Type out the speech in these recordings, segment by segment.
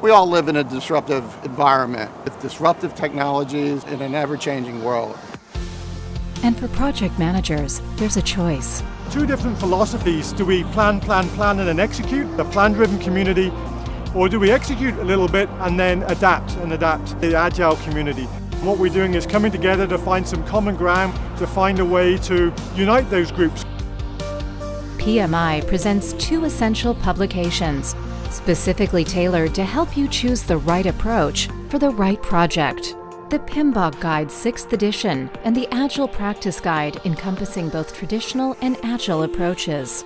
We all live in a disruptive environment with disruptive technologies in an ever-changing world. And for project managers, there's a choice. Two different philosophies. Do we plan, and then execute, the plan-driven community, or do we execute a little bit and then adapt, the Agile community? What we're doing is coming together to find some common ground, to find a way to unite those groups. PMI presents 2 essential publications, specifically tailored to help you choose the right approach for the right project. The PMBOK Guide 6th edition and the Agile Practice Guide encompassing both traditional and agile approaches.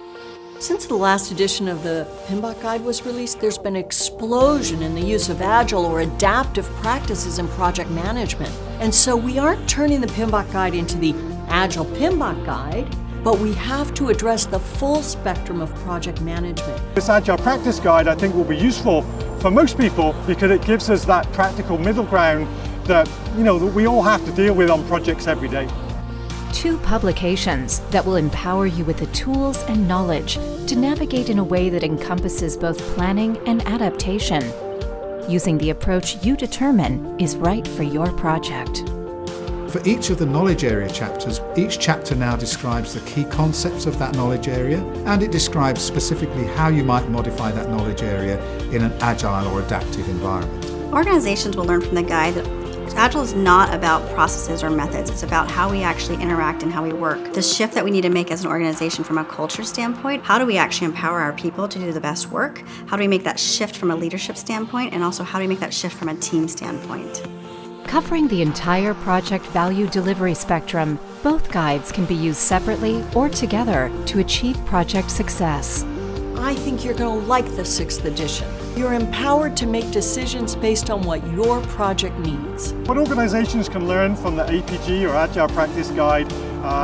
Since the last edition of the PMBOK Guide was released, there's been an explosion in the use of agile or adaptive practices in project management. And so we aren't turning the PMBOK Guide into the Agile PMBOK Guide, but we have to address the full spectrum of project management. This Agile Practice Guide, I think, will be useful for most people because it gives us that practical middle ground that we all have to deal with on projects every day. 2 publications that will empower you with the tools and knowledge to navigate in a way that encompasses both planning and adaptation, using the approach you determine is right for your project. For each of the knowledge area chapters, each chapter now describes the key concepts of that knowledge area, and it describes specifically how you might modify that knowledge area in an agile or adaptive environment. Organizations will learn from the guide that Agile is not about processes or methods. It's about how we actually interact and how we work. The shift that we need to make as an organization from a culture standpoint, how do we actually empower our people to do the best work? How do we make that shift from a leadership standpoint? And also how do we make that shift from a team standpoint? Covering the entire project value delivery spectrum, both guides can be used separately or together to achieve project success. I think you're going to like the 6th edition. You're empowered to make decisions based on what your project needs. What organizations can learn from the APG or Agile Practice Guide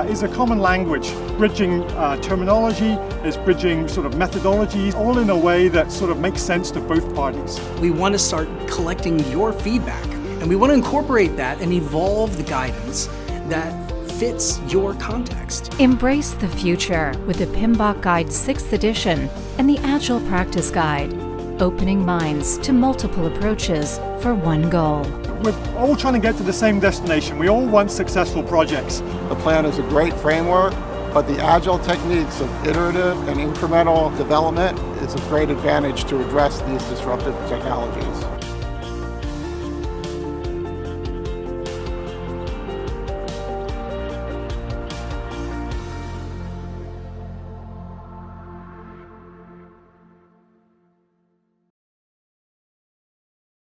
is a common language, bridging terminology, is bridging sort of methodologies, all in a way that sort of makes sense to both parties. We want to start collecting your feedback, and we want to incorporate that and evolve the guidance that fits your context. Embrace the future with the PMBOK Guide 6th edition and the Agile Practice Guide, opening minds to multiple approaches for one goal. We're all trying to get to the same destination. We all want successful projects. The plan is a great framework, but the agile techniques of iterative and incremental development is a great advantage to address these disruptive technologies.